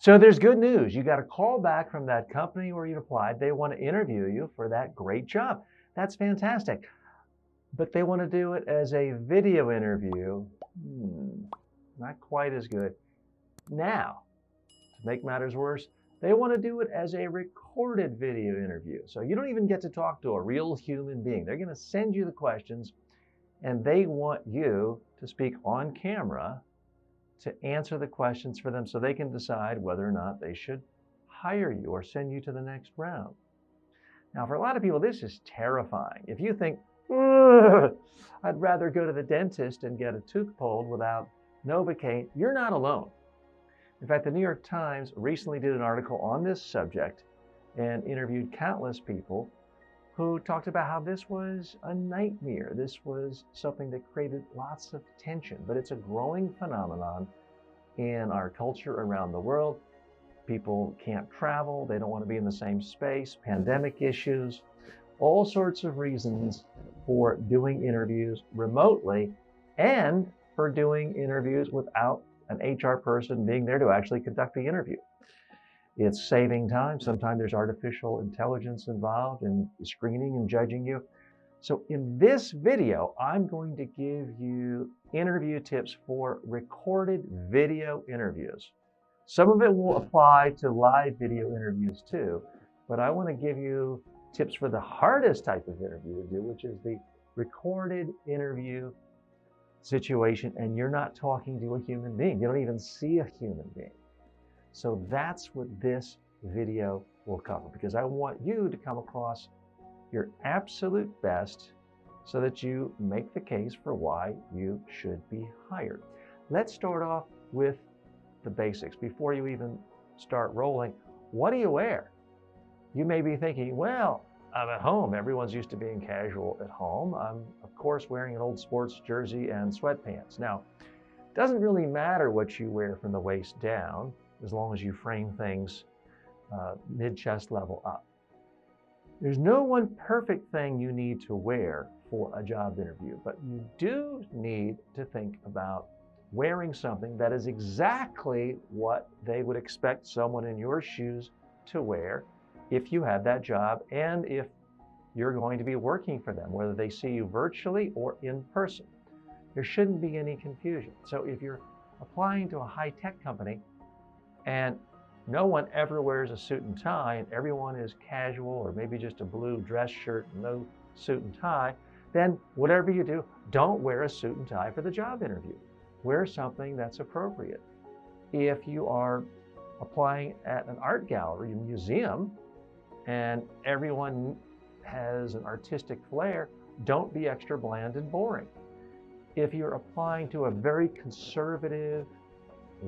So there's good news. You got a call back from that company where you applied. They want to interview you for that great job. That's fantastic. But they want to do it as a video interview. Not quite as good. Now, to make matters worse, they want to do it as a recorded video interview. So you don't even get to talk to a real human being. They're going to send you the questions, and they want you to speak on camera to answer the questions for them so they can decide whether or not they should hire you or send you to the next round. Now, for a lot of people, this is terrifying. If you think, I'd rather go to the dentist and get a tooth pulled without Novocaine, you're not alone. In fact, the New York Times recently did an article on this subject and interviewed countless people who talked about how this was a nightmare. This was something that created lots of tension, but it's a growing phenomenon in our culture around the world. People can't travel, they don't want to be in the same space, pandemic issues, all sorts of reasons for doing interviews remotely and for doing interviews without an HR person being there to actually conduct the interview. It's saving time. Sometimes there's artificial intelligence involved in screening and judging you. So in this video, I'm going to give you interview tips for recorded video interviews. Some of it will apply to live video interviews too, but I want to give you tips for the hardest type of interview to do, which is the recorded interview situation, and you're not talking to a human being. You don't even see a human being. So that's what this video will cover, because I want you to come across your absolute best so that you make the case for why you should be hired. Let's start off with the basics. Before you even start rolling, what do you wear? You may be thinking, well, I'm at home. Everyone's used to being casual at home. I'm, of course, wearing an old sports jersey and sweatpants. Now, it doesn't really matter what you wear from the waist down, as long as you frame things mid-chest level up. There's no one perfect thing you need to wear for a job interview, but you do need to think about wearing something that is exactly what they would expect someone in your shoes to wear if you had that job and if you're going to be working for them, whether they see you virtually or in person. There shouldn't be any confusion. So if you're applying to a high-tech company and no one ever wears a suit and tie and everyone is casual or maybe just a blue dress shirt and no suit and tie, then whatever you do, don't wear a suit and tie for the job interview. Wear something that's appropriate. If you are applying at an art gallery, a museum, and everyone has an artistic flair, don't be extra bland and boring. If you're applying to a very conservative,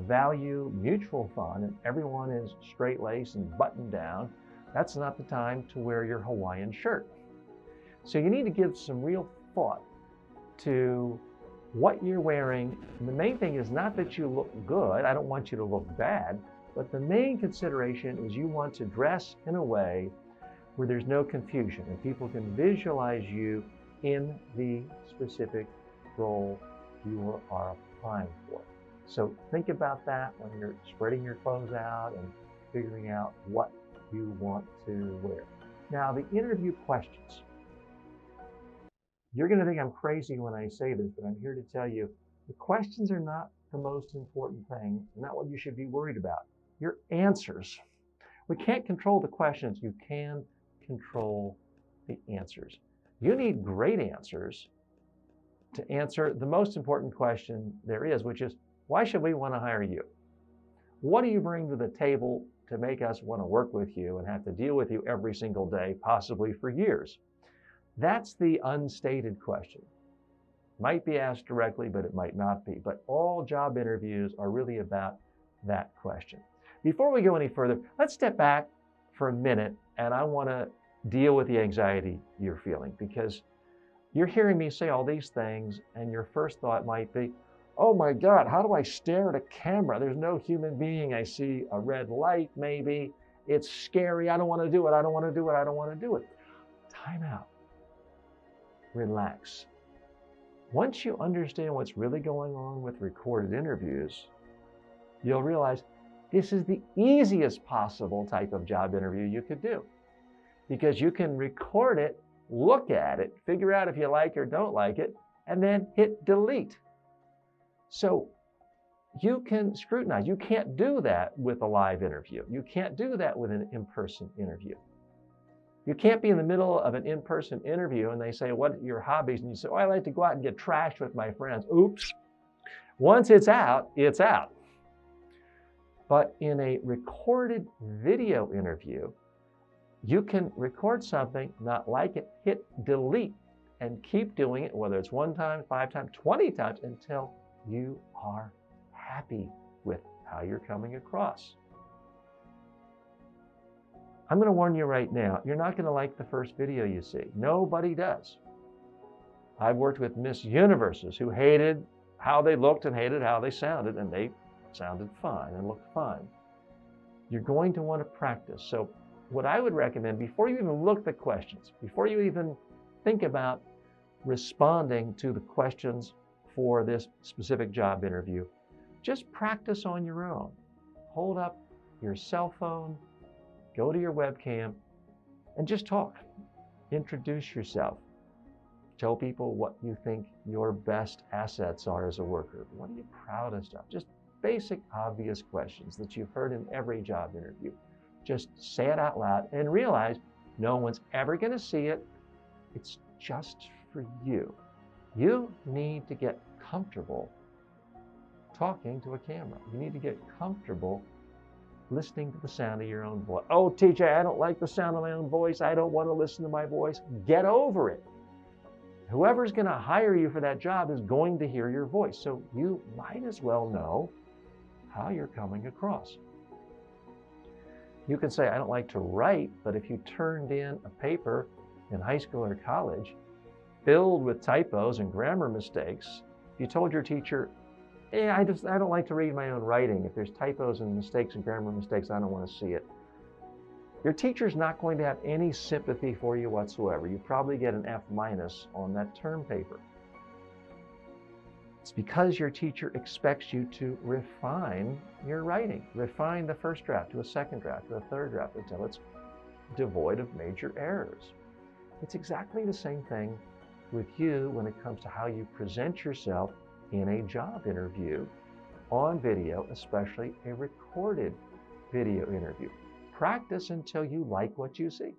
value mutual fund and everyone is straight-laced and buttoned down, that's not the time to wear your Hawaiian shirt. So you need to give some real thought to what you're wearing. And the main thing is not that you look good. I don't want you to look bad, but the main consideration is you want to dress in a way where there's no confusion and people can visualize you in the specific role you are applying for. So think about that when you're spreading your clothes out and figuring out what you want to wear. Now, the interview questions. You're going to think I'm crazy when I say this, but I'm here to tell you the questions are not the most important thing, not what you should be worried about. Your answers. We can't control the questions. You can control the answers. You need great answers to answer the most important question there is, which is, why should we want to hire you? What do you bring to the table to make us want to work with you and have to deal with you every single day, possibly for years? That's the unstated question. Might be asked directly, but it might not be. But all job interviews are really about that question. Before we go any further, let's step back for a minute, and I want to deal with the anxiety you're feeling, because you're hearing me say all these things, and your first thought might be, oh my God, how do I stare at a camera? There's no human being. I see a red light, maybe. It's scary. I don't want to do it. I don't want to do it. I don't want to do it. Time out. Relax. Once you understand what's really going on with recorded interviews, you'll realize This is the easiest possible type of job interview you could do because you can record it, look at it, figure out if you like or don't like it, and then hit delete. So you can scrutinize. You can't do that with a live interview. You can't do that with an in-person interview. You can't be in the middle of an in-person interview and they say, what are your hobbies? And you say, oh, I like to go out and get trashed with my friends. Oops. Once it's out, it's out. But in a recorded video interview, you can record something, not like it, hit delete, and keep doing it, whether it's 1 time, 5 times, 20 times, until you are happy with how you're coming across. I'm going to warn you right now, you're not going to like the first video you see. Nobody does. I've worked with Miss Universes who hated how they looked and hated how they sounded, and they sounded fine and looked fine. You're going to want to practice. So what I would recommend, before you even look at the questions, before you even think about responding to the questions for this specific job interview, just practice on your own. Hold up your cell phone, go to your webcam, and just talk. Introduce yourself. Tell people what you think your best assets are as a worker. What are you proudest of? Just basic, obvious questions that you've heard in every job interview. Just say it out loud and realize no one's ever going to see it. It's just for you. You need to get comfortable talking to a camera. You need to get comfortable listening to the sound of your own voice. Oh, teacher, I don't like the sound of my own voice. I don't want to listen to my voice. Get over it. Whoever's going to hire you for that job is going to hear your voice. So you might as well know how you're coming across. You can say, I don't like to write, but if you turned in a paper in high school or college filled with typos and grammar mistakes, you told your teacher, I don't like to read my own writing. If there's typos and mistakes and grammar mistakes, I don't want to see it. Your teacher's not going to have any sympathy for you whatsoever. You probably get an F- on that term paper. It's because your teacher expects you to refine your writing. Refine the first draft to a second draft to a third draft until it's devoid of major errors. It's exactly the same thing with you when it comes to how you present yourself in a job interview on video, especially a recorded video interview. Practice until you like what you see.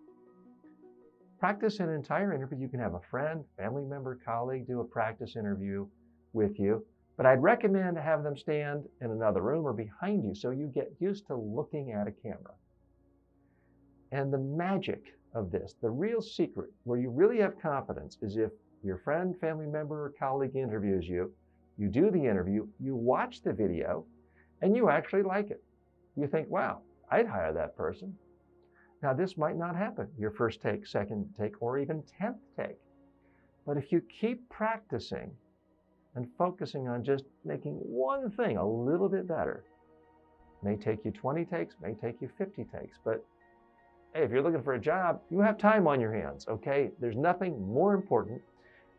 Practice an entire interview. You can have a friend, family member, colleague do a practice interview with you, but I'd recommend to have them stand in another room or behind you so you get used to looking at a camera. And the magic of this, the real secret where you really have confidence is if your friend, family member, or colleague interviews you, you do the interview, you watch the video, and you actually like it. You think, wow, I'd hire that person. Now, this might not happen your first take, second take, or even 10th take. But if you keep practicing and focusing on just making one thing a little bit better, may take you 20 takes, may take you 50 takes. But hey, if you're looking for a job, you have time on your hands, okay? There's nothing more important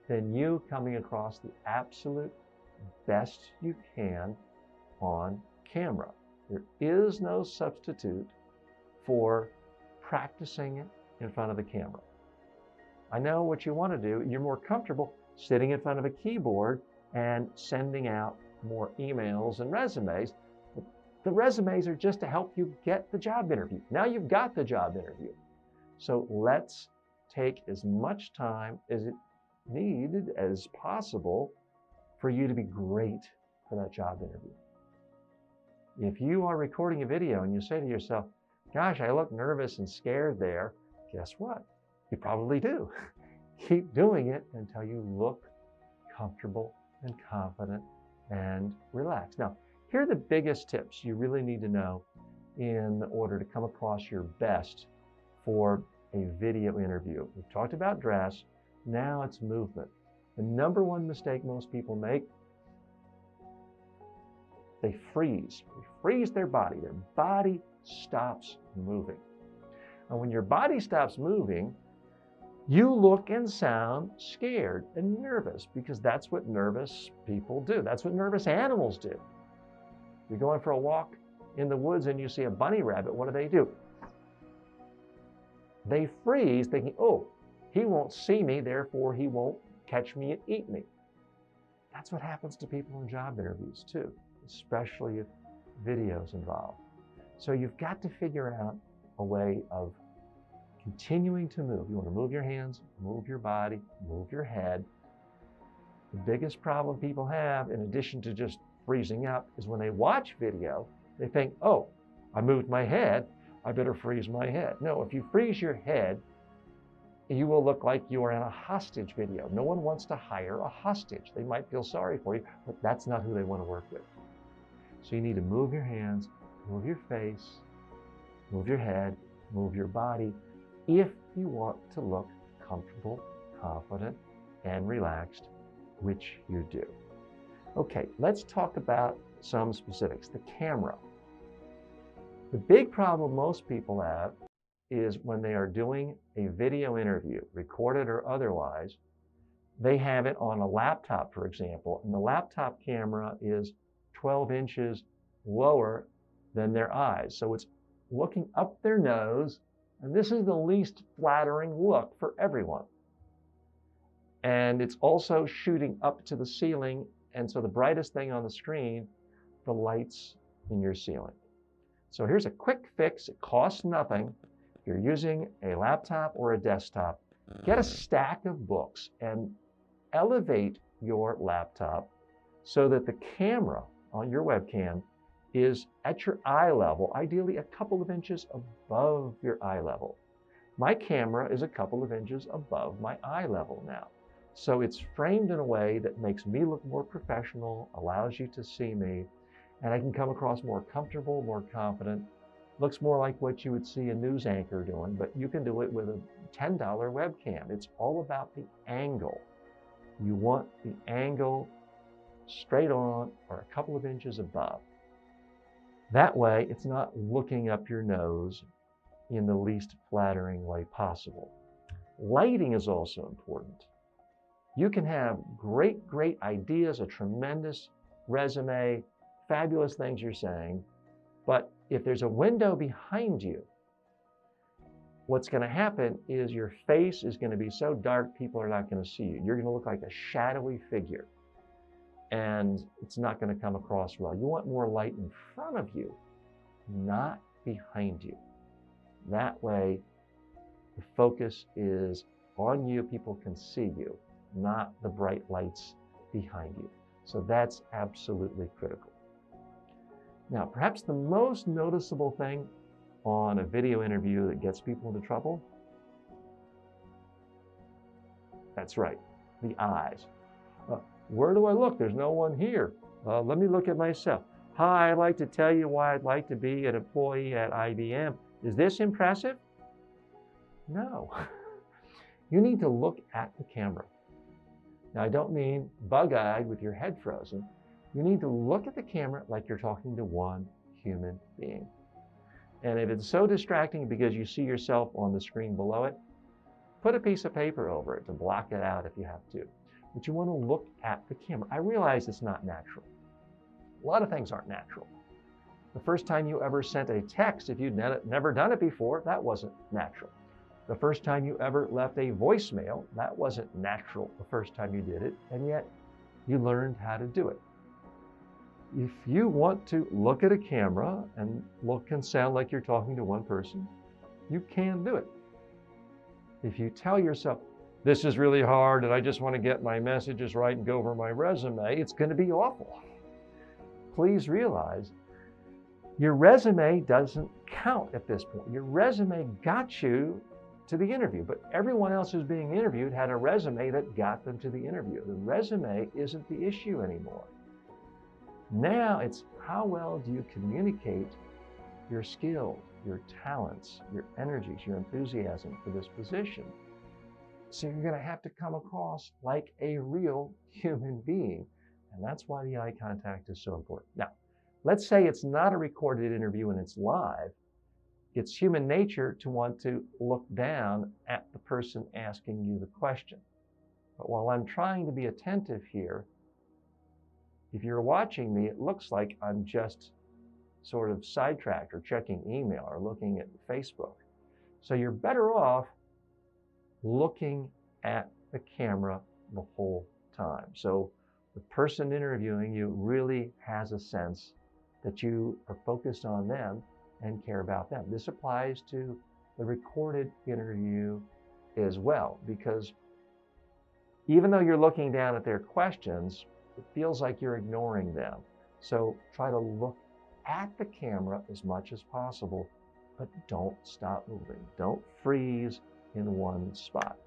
than you coming across the absolute best you can on camera. There is no substitute for practicing it in front of the camera. I know what you want to do. You're more comfortable sitting in front of a keyboard and sending out more emails and resumes. The resumes are just to help you get the job interview. Now you've got the job interview. So let's take as much time as it needed as possible for you to be great for that job interview. If you are recording a video and you say to yourself, gosh, I look nervous and scared there, guess what? You probably do. Keep doing it until you look comfortable and confident and relaxed. Now, here are the biggest tips you really need to know in order to come across your best for a video interview. We've talked about dress, now it's movement. The number one mistake most people make, they freeze. They freeze their body. Their body stops moving. And when your body stops moving, you look and sound scared and nervous because that's what nervous people do. That's what nervous animals do. You're going for a walk, in the woods and you see a bunny rabbit, what do? They freeze thinking, oh, he won't see me, therefore he won't catch me and eat me. That's what happens to people in job interviews too, especially if video's involved. So you've got to figure out a way of continuing to move. You want to move your hands, move your body, move your head. The biggest problem people have, in addition to just freezing up, is when they watch video, they think, oh, I moved my head, I better freeze my head. No, if you freeze your head, you will look like you are in a hostage video. No one wants to hire a hostage. They might feel sorry for you, but that's not who they want to work with. So you need to move your hands, move your face, move your head, move your body, if you want to look comfortable, confident, and relaxed, which you do. Okay, let's talk about some specifics. The camera. The big problem most people have is when they are doing a video interview, recorded or otherwise, they have it on a laptop, for example, and the laptop camera is 12 inches lower than their eyes. So it's looking up their nose, and this is the least flattering look for everyone. And it's also shooting up to the ceiling, and so the brightest thing on the screen, the lights in your ceiling. So here's a quick fix. It costs nothing. If you're using a laptop or a desktop, get a stack of books and elevate your laptop so that the camera on your webcam is at your eye level, ideally a couple of inches above your eye level. My camera is a couple of inches above my eye level now. So it's framed in a way that makes me look more professional, allows you to see me, and I can come across more comfortable, more confident. Looks more like what you would see a news anchor doing, but you can do it with a $10 webcam. It's all about the angle. You want the angle straight on or a couple of inches above. That way, it's not looking up your nose in the least flattering way possible. Lighting is also important. You can have great ideas, a tremendous resume, fabulous things you're saying, but if there's a window behind you, what's going to happen is your face is going to be so dark, people are not going to see you. You're going to look like a shadowy figure, and it's not going to come across well. You want more light in front of you, not behind you. That way, the focus is on you, people can see you, not the bright lights behind you. So that's absolutely critical. Now, perhaps the most noticeable thing on a video interview that gets people into trouble, that's right, the eyes. Where do I look? There's no one here. Let me look at myself. Hi, I'd like to tell you why I'd like to be an employee at IBM. Is this impressive? No. You need to look at the camera. Now, I don't mean bug-eyed with your head frozen. You need to look at the camera like you're talking to one human being. And if it's so distracting because you see yourself on the screen below it, put a piece of paper over it to block it out if you have to. But you want to look at the camera. I realize it's not natural. A lot of things aren't natural. The first time you ever sent a text, if you'd never done it before, that wasn't natural. The first time you ever left a voicemail, that wasn't natural the first time you did it, and yet you learned how to do it. If you want to look at a camera and look and sound like you're talking to one person, you can do it. If you tell yourself, this is really hard and I just want to get my messages right and go over my resume, it's going to be awful. Please realize your resume doesn't count at this point. Your resume got you to the interview, but everyone else who's being interviewed had a resume that got them to the interview. The resume isn't the issue anymore. Now it's how well do you communicate your skills, your talents, your energies, your enthusiasm for this position. So you're going to have to come across like a real human being. And that's why the eye contact is so important. Now, let's say it's not a recorded interview and it's live. It's human nature to want to look down at the person asking you the question. But while I'm trying to be attentive here, if you're watching me, it looks like I'm just sort of sidetracked or checking email or looking at Facebook. So you're better off looking at the camera the whole time. So the person interviewing you really has a sense that you are focused on them and care about them. This applies to the recorded interview as well, because even though you're looking down at their questions, it feels like you're ignoring them. So try to look at the camera as much as possible, but don't stop moving. Don't freeze in one spot.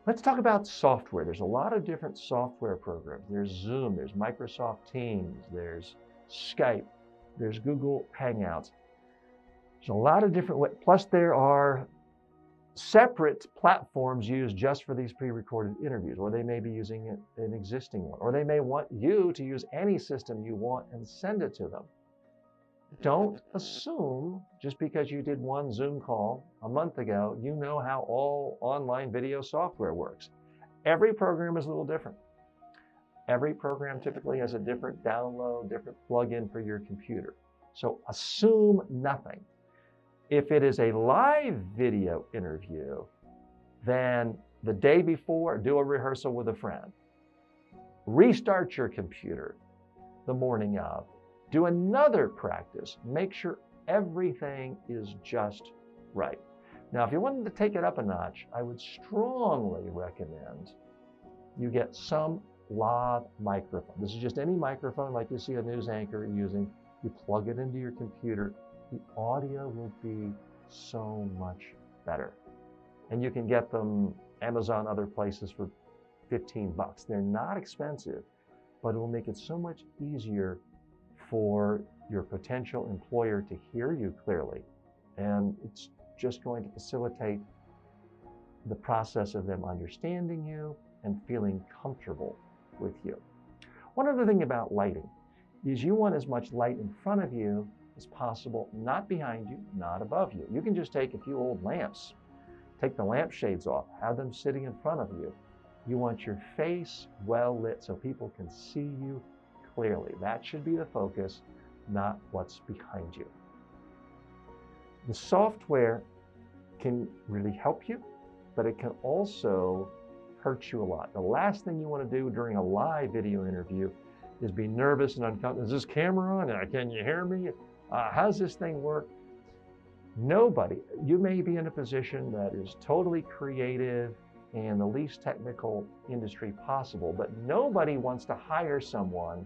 Let's talk about software. There's a lot of different software programs. There's Zoom, there's Microsoft Teams, there's Skype, there's Google Hangouts. There's a lot of different ways. Plus there are separate platforms used just for these pre-recorded interviews, or they may be using an existing one, or they may want you to use any system you want and send it to them. Don't assume just because you did one Zoom call a month ago, you know how all online video software works. Every program is a little different. Every program typically has a different download, different plug-in for your computer. So assume nothing. If it is a live video interview, then the day before, do a rehearsal with a friend. Restart your computer the morning of. Do another practice. Make sure everything is just right. Now, if you wanted to take it up a notch, I would strongly recommend you get some lav microphone. This is just any microphone like you see a news anchor using. You plug it into your computer. The audio will be so much better. And you can get them Amazon, other places for $15. They're not expensive, but it will make it so much easier for your potential employer to hear you clearly. And it's just going to facilitate the process of them understanding you and feeling comfortable with you. One other thing about lighting is you want as much light in front of you as possible, not behind you, not above you. You can just take a few old lamps, take the lampshades off, have them sitting in front of you. You want your face well lit so people can see you clearly. That should be the focus, not what's behind you. The software can really help you, but it can also hurt you a lot. The last thing you want to do during a live video interview is be nervous and uncomfortable. Is this camera on? Can you hear me? How's this thing work? Nobody, you may be in a position that is totally creative and the least technical industry possible, but nobody wants to hire someone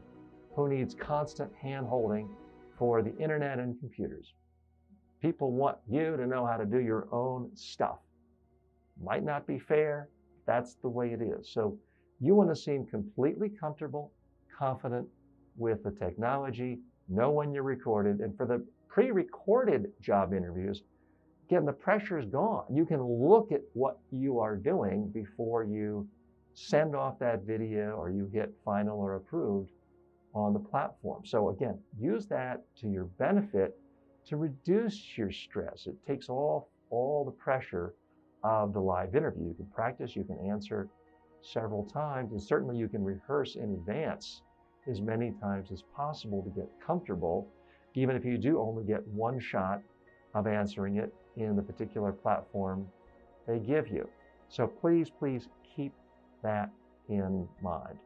who needs constant hand-holding for the internet and computers. People want you to know how to do your own stuff. Might not be fair, that's the way it is. So you want to seem completely comfortable, confident with the technology, know when you're recorded, and for the pre-recorded job interviews, again, the pressure is gone. You can look at what you are doing before you send off that video or you hit final or approved on the platform. So again, use that to your benefit to reduce your stress. It takes off all the pressure of the live interview. You can practice, you can answer several times, and certainly you can rehearse in advance as many times as possible to get comfortable, even if you do only get one shot of answering it in the particular platform they give you. So please, please keep that in mind.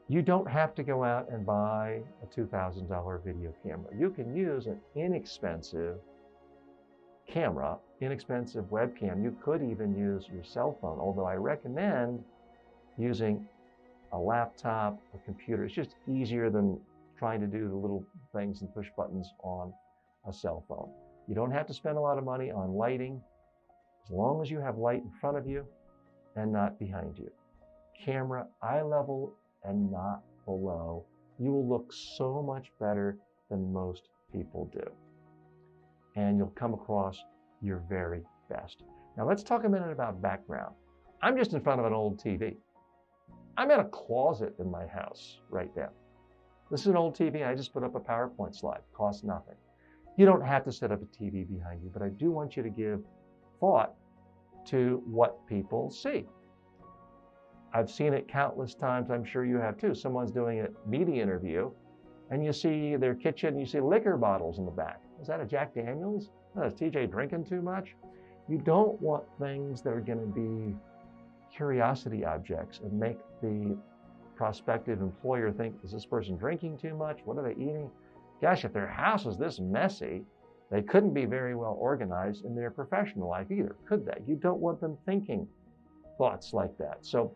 You don't have to go out and buy a $2,000 video camera. You can use an inexpensive camera, inexpensive webcam. You could even use your cell phone, although I recommend using a laptop, a computer. It's just easier than trying to do the little things and push buttons on a cell phone. You don't have to spend a lot of money on lighting, as long as you have light in front of you and not behind you. Camera eye level and not below. You will look so much better than most people do. And you'll come across your very best. Now let's talk a minute about background. I'm just in front of an old TV. I'm in a closet in my house right now. This is an old TV. I just put up a PowerPoint slide. Costs nothing. You don't have to set up a TV behind you, but I do want you to give thought to what people see. I've seen it countless times. I'm sure you have too. Someone's doing a media interview and you see their kitchen, you see liquor bottles in the back. Is that a Jack Daniels? Is TJ drinking too much? You don't want things that are going to be curiosity objects and make the prospective employer think, is this person drinking too much? What are they eating? Gosh, if their house is this messy, they couldn't be very well organized in their professional life either, could they? You don't want them thinking thoughts like that. So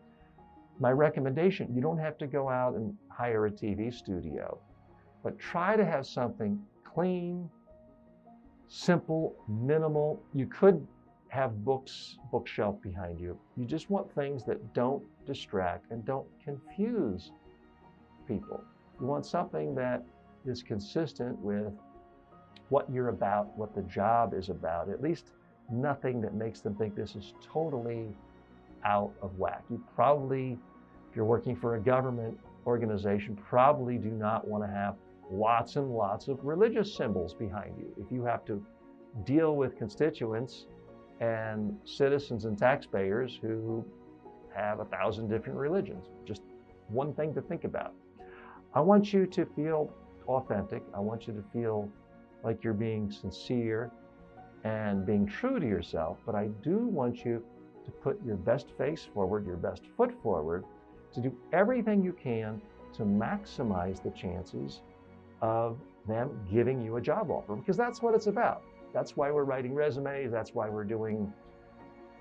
my recommendation, you don't have to go out and hire a TV studio, but try to have something clean, simple, minimal. You could have bookshelf behind you. You just want things that don't distract and don't confuse people. You want something that is consistent with what you're about, what the job is about, at least nothing that makes them think this is totally out of whack. You probably, if you're working for a government organization, probably do not want to have lots and lots of religious symbols behind you. If you have to deal with constituents and citizens and taxpayers who have 1,000 different religions, just one thing to think about. I want you to feel authentic. I want you to feel like you're being sincere and being true to yourself, but I do want you to put your best face forward, your best foot forward, to do everything you can to maximize the chances of them giving you a job offer, because that's what it's about. That's why we're writing resumes. That's why we're doing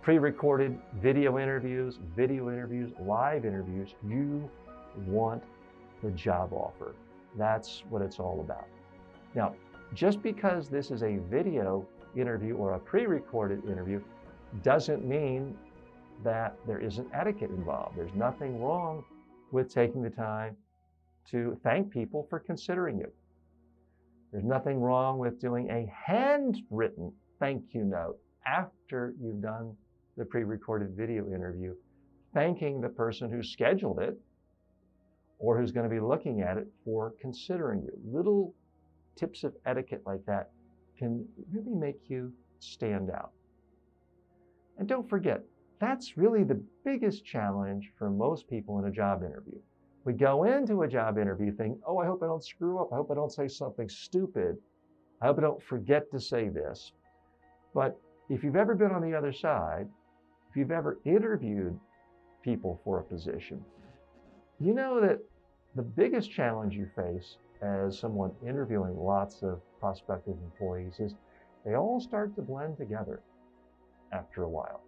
pre-recorded video interviews, live interviews. You want the job offer. That's what it's all about. Now, just because this is a video interview or a pre-recorded interview doesn't mean that there isn't etiquette involved. There's nothing wrong with taking the time to thank people for considering you. There's nothing wrong with doing a handwritten thank you note after you've done the pre-recorded video interview, thanking the person who scheduled it or who's going to be looking at it for considering you. Little tips of etiquette like that can really make you stand out. And don't forget, that's really the biggest challenge for most people in a job interview. We go into a job interview thinking, oh, I hope I don't screw up. I hope I don't say something stupid. I hope I don't forget to say this. But if you've ever been on the other side, if you've ever interviewed people for a position, you know that the biggest challenge you face as someone interviewing lots of prospective employees is they all start to blend together after a while.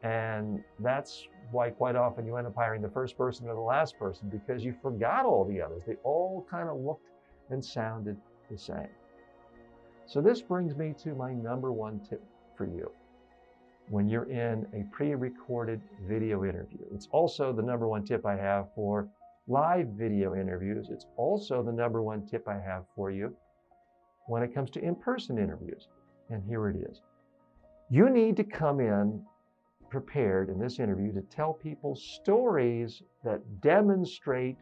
And that's why quite often you end up hiring the first person or the last person, because you forgot all the others. They all kind of looked and sounded the same. So this brings me to my number one tip for you when you're in a pre-recorded video interview. It's also the number one tip I have for live video interviews. It's also the number one tip I have for you when it comes to in-person interviews. And here it is. You need to come in prepared in this interview to tell people stories that demonstrate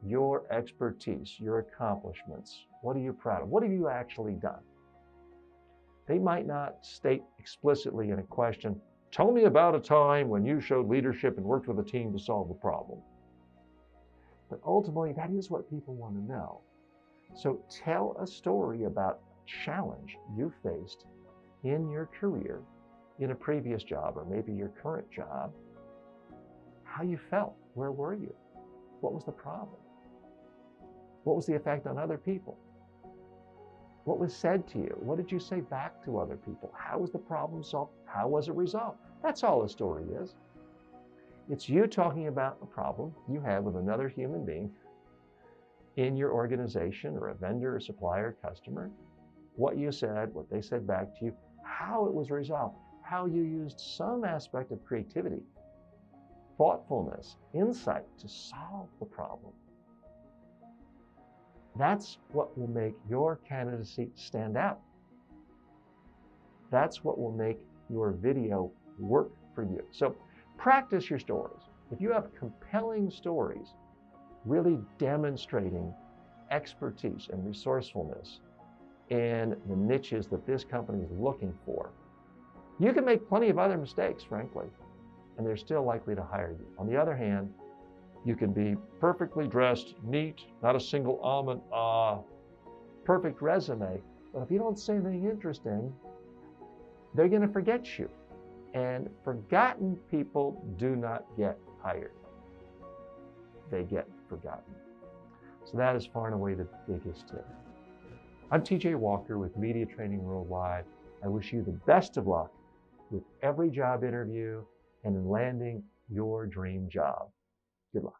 your expertise, your accomplishments. What are you proud of? What have you actually done? They might not state explicitly in a question, tell me about a time when you showed leadership and worked with a team to solve a problem. But ultimately, that is what people want to know. So tell a story about a challenge you faced in your career, in a previous job, or maybe your current job, how you felt. Where were you? What was the problem? What was the effect on other people? What was said to you? What did you say back to other people? How was the problem solved? How was it resolved? That's all a story is. It's you talking about a problem you have with another human being in your organization, or a vendor, or supplier, customer, what you said, what they said back to you, how it was resolved, how you used some aspect of creativity, thoughtfulness, insight to solve the problem. That's what will make your candidacy stand out. That's what will make your video work for you. So practice your stories. If you have compelling stories, really demonstrating expertise and resourcefulness in the niches that this company is looking for, you can make plenty of other mistakes, frankly, and they're still likely to hire you. On the other hand, You can be perfectly dressed, neat, not a single almond, perfect resume. But if you don't say anything interesting, they're going to forget you. And forgotten people do not get hired. They get forgotten. So that is far and away the biggest tip. I'm TJ Walker with Media Training Worldwide. I wish you the best of luck with every job interview and in landing your dream job. Good luck.